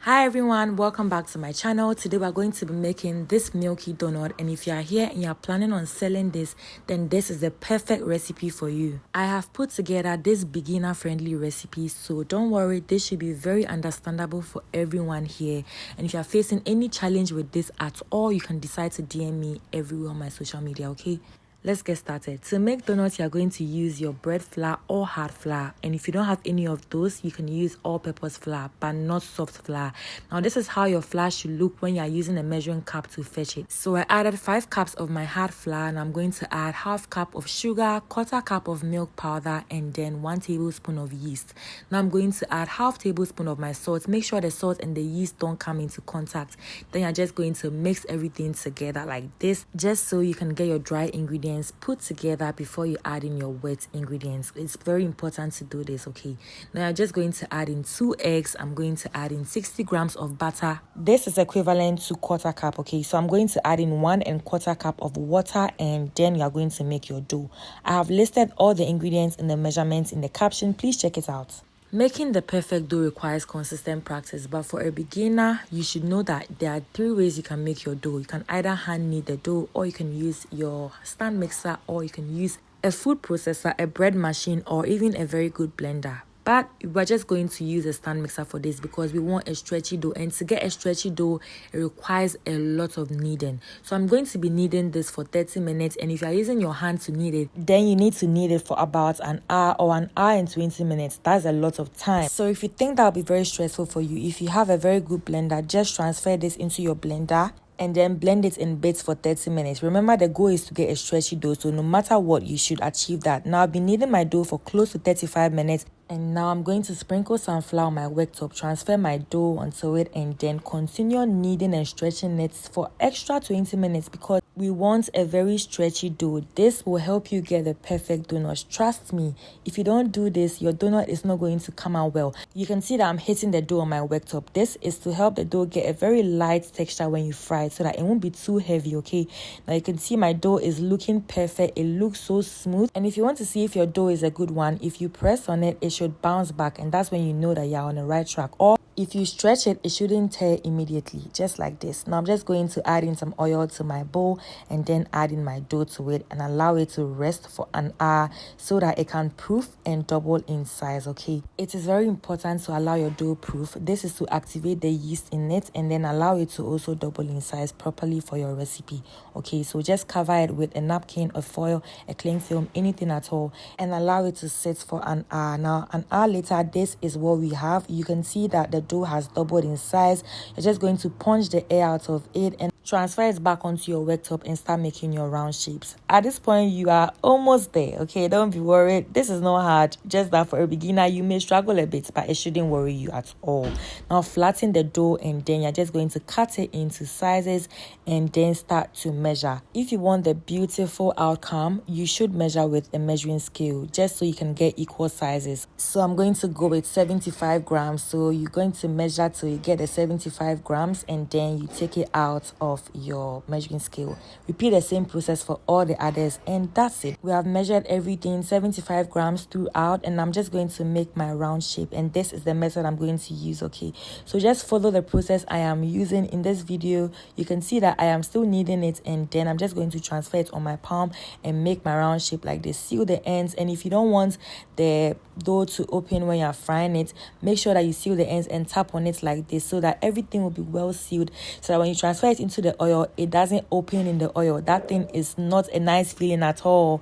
Hi everyone, welcome back to my channel. Today we're going to be making this milky donut, and if you are here and you're planning on selling this, then this is the perfect recipe for you. I have put together this beginner friendly recipe, so don't worry, this should be very understandable for everyone here. And if you're facing any challenge with this at all, you can decide to DM me everywhere on my social media, okay? Let's get started. To make donuts, you're going to use your bread flour or hard flour. And if you don't have any of those, you can use all-purpose flour, but not soft flour. Now, this is how your flour should look when you're using a measuring cup to fetch it. So I added 5 cups of my hard flour, and I'm going to add half cup of sugar, quarter cup of milk powder, and then 1 tablespoon of yeast. Now I'm going to add half tablespoon of my salt. Make sure the salt and the yeast don't come into contact. Then you're just going to mix everything together like this, just so you can get your dry ingredients put together before you add in your wet ingredients. It's very important to do this, okay? Now I'm just going to add in 2 eggs. I'm going to add in 60 grams of butter. This is equivalent to quarter cup, okay? So I'm going to add in 1 1/4 cup of water, and then you are going to make your dough. I have listed all the ingredients and the measurements in the caption. Please check it out. Making the perfect dough requires consistent practice, but for a beginner, you should know that there are 3 ways you can make your dough. You can either hand knead the dough, or you can use your stand mixer, or you can use a food processor, a bread machine, or even a very good blender. But we're just going to use a stand mixer for this because we want a stretchy dough, and to get a stretchy dough, it requires a lot of kneading. So I'm going to be kneading this for 30 minutes, and if you're using your hand to knead it, then you need to knead it for about an hour or an hour and 20 minutes. That's a lot of time. So if you think that'll be very stressful for you, if you have a very good blender, just transfer this into your blender and then blend it in bits for 30 minutes. Remember, the goal is to get a stretchy dough, so no matter what, you should achieve that. Now, I've been kneading my dough for close to 35 minutes, and now I'm going to sprinkle some flour on my worktop, transfer my dough onto it, and then continue kneading and stretching it for extra 20 minutes because we want a very stretchy dough. This will help you get the perfect donut. Trust me, if you don't do this, your donut is not going to come out well. You can see that I'm hitting the dough on my worktop. This is to help the dough get a very light texture when you fry it so that it won't be too heavy, okay? Now you can see my dough is looking perfect. It looks so smooth. And if you want to see if your dough is a good one, if you press on it, it should bounce back, and that's when you know that you're on the right track. Or if you stretch it, it shouldn't tear immediately, just like this. Now I'm just going to add in some oil to my bowl and then add in my dough to it and allow it to rest for an hour so that it can proof and double in size, okay? It is very important to allow your dough proof. This is to activate the yeast in it and then allow it to also double in size properly for your recipe, okay? So just cover it with a napkin, a foil, a cling film, anything at all, and allow it to sit for an hour. Now an hour later, this is what we have. You can see that the dough has doubled in size. You're just going to punch the air out of it and transfer it back onto your worktop and start making your round shapes. At this point, you are almost there, okay? Don't be worried. This is not hard. Just that for a beginner, you may struggle a bit, but it shouldn't worry you at all. Now flatten the dough, and then you're just going to cut it into sizes and then start to measure. If you want the beautiful outcome, you should measure with a measuring scale just so you can get equal sizes. So I'm going to go with 75 grams. So you're going to measure till you get the 75 grams, and then you take it out of your measuring scale. Repeat the same process for all the others, and that's it. We have measured everything 75 grams throughout, and I'm just going to make my round shape, and this is the method I'm going to use, okay? So just follow the process I am using in this video. You can see that I am still kneading it, and then I'm just going to transfer it on my palm and make my round shape like this. Seal the ends, and if you don't want the dough to open when you're frying it, make sure that you seal the ends and tap on it like this so that everything will be well sealed, so that when you transfer it into the oil, it doesn't open in the oil. That thing is not a nice feeling at all.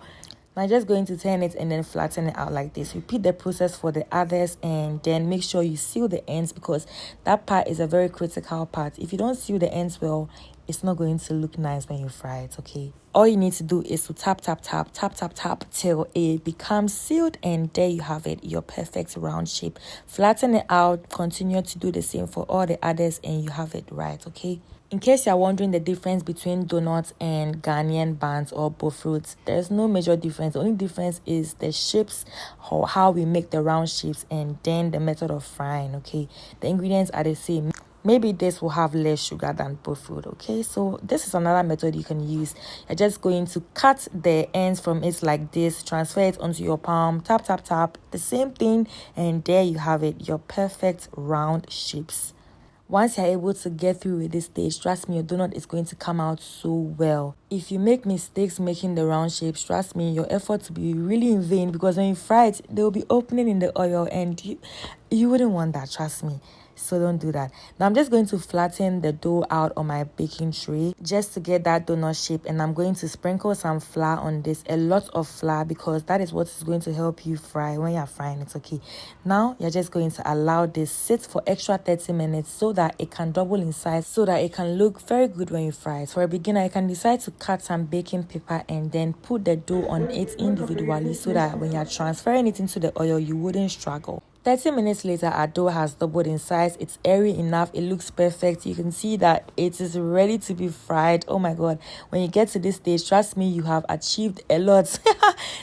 I'm just going to turn it and then flatten it out like this. Repeat the process for the others, and then make sure you seal the ends because that part is a very critical part. If you don't seal the ends well, it's not going to look nice when you fry it, okay? All you need to do is to tap till it becomes sealed, and there you have it, your perfect round shape. Flatten it out, continue to do the same for all the others, and you have it right, okay? In case you're wondering the difference between donuts and Ghanaian buns or fruits, there's no major difference. The only difference is the shapes, or how we make the round shapes, and then the method of frying, okay? The ingredients are the same. Maybe this will have less sugar than fruit, okay? So this is another method you can use. You're just going to cut the ends from it like this, transfer it onto your palm, tap, the same thing, and there you have it, your perfect round shapes. Once you're able to get through with this stage, trust me, your donut is going to come out so well. If you make mistakes making the round shapes, trust me, your effort will be really in vain, because when you fry it, they will be opening in the oil, and you wouldn't want that, trust me. So don't do that. Now I'm just going to flatten the dough out on my baking tray just to get that donut shape, and I'm going to sprinkle some flour on this, a lot of flour, because that is what is going to help you fry when you're frying it. Okay, now you're just going to allow this sit for extra 30 minutes so that it can double in size, so that it can look very good when you fry it. For a beginner, you can decide to cut some baking paper and then put the dough on it individually, so that when you're transferring it into the oil, you wouldn't struggle. 30 minutes later, our dough has doubled in size. It's airy enough. It looks perfect. You can see that it is ready to be fried. Oh my god. When you get to this stage, trust me, you have achieved a lot.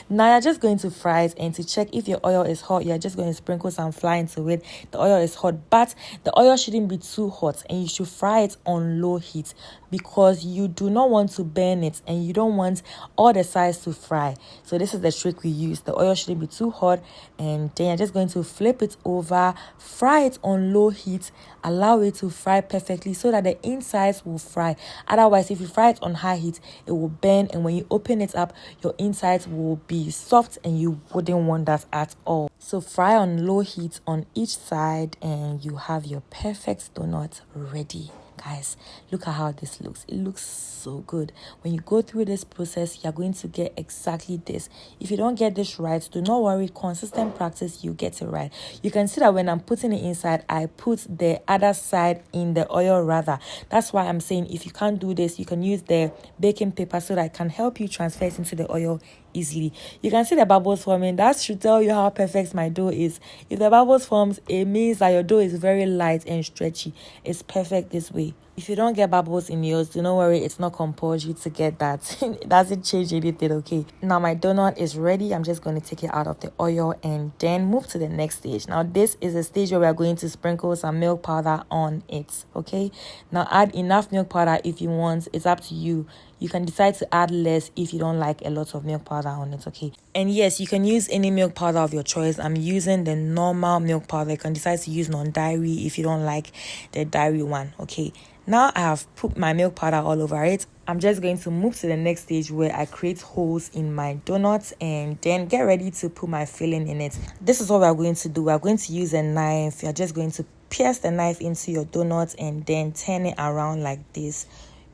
Now you're just going to fry it, and to check if your oil is hot, you're just going to sprinkle some flour into it. The oil is hot, but the oil shouldn't be too hot, and you should fry it on low heat, because you do not want to burn it, and you don't want all the sides to fry. So this is the trick we use. The oil shouldn't be too hot, and then you're just going to flip it over, fry it on low heat, allow it to fry perfectly so that the insides will fry. Otherwise, if you fry it on high heat, it will burn, and when you open it up, your insides will be soft, and you wouldn't want that at all. So fry on low heat on each side, and you have your perfect donut ready. Guys, look at how this looks. It looks so good. When you go through this process, you're going to get exactly this. If you don't get this right, do not worry. Consistent practice, you get it right. You can see that when I'm putting it inside, I put the other side in the oil rather. That's why I'm saying if you can't do this, you can use the baking paper so that it can help you transfer it into the oil easily. You can see the bubbles forming. That should tell you how perfect my dough is. If the bubbles forms, it means that your dough is very light and stretchy. It's perfect this way. If you don't get bubbles in yours, do not worry, it's not compulsory to get that. It doesn't change anything, okay? Now my donut is ready. I'm just going to take it out of the oil and then move to the next stage. Now this is a stage where we are going to sprinkle some milk powder on it, okay? Now add enough milk powder if you want. It's up to you. You can decide to add less if you don't like a lot of milk powder on it, okay? And yes, you can use any milk powder of your choice. I'm using the normal milk powder. You can decide to use non-dairy if you don't like the dairy one, okay? Now I have put my milk powder all over it. I'm just going to move to the next stage where I create holes in my donuts and then get ready to put my filling in it. This is what we're going to do. We're going to use a knife. You're just going to pierce the knife into your donut and then turn it around like this.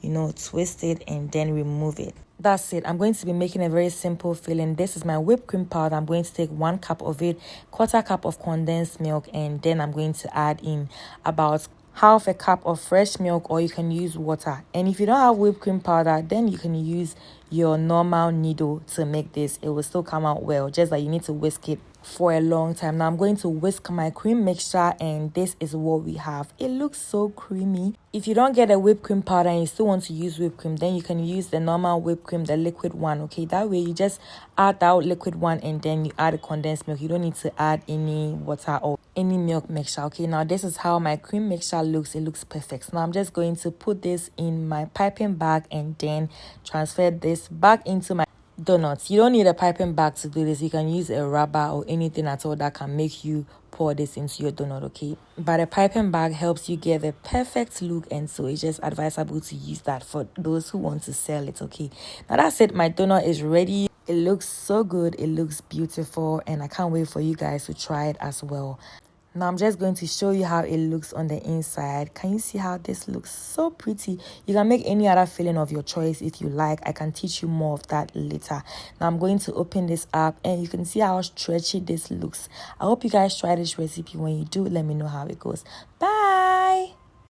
You know, twist it and then remove it. That's it. I'm going to be making a very simple filling. This is my whipped cream powder. I'm going to take 1 cup of it, 1/4 cup of condensed milk, and then I'm going to add in about 1/2 cup of fresh milk, or you can use water. And if you don't have whipped cream powder, then you can use your normal needle to make this. It will still come out well, just that you need to whisk it for a long time. Now I'm going to whisk my cream mixture, and this is what we have. It looks so creamy. If you don't get a whipped cream powder and you still want to use whipped cream, then you can use the normal whipped cream, the liquid one, okay? That way you just add that liquid one and then you add a condensed milk. You don't need to add any water or any milk mixture, okay? Now this is how my cream mixture looks. It looks perfect. Now I'm just going to put this in my piping bag and then transfer this back into my donuts. You don't need a piping bag to do this. You can use a rubber or anything at all that can make you pour this into your donut, okay? But a piping bag helps you get the perfect look, and so it's just advisable to use that for those who want to sell it, okay? Now that's it. My donut is ready. It looks so good. It looks beautiful, and I can't wait for you guys to try it as well. Now I'm just going to show you how it looks on the inside. Can you see how this looks? So pretty. You can make any other filling of your choice if you like. I can teach you more of that later. Now I'm going to open this up, and you can see how stretchy this looks. I hope you guys try this recipe. When you do, let me know how it goes. Bye.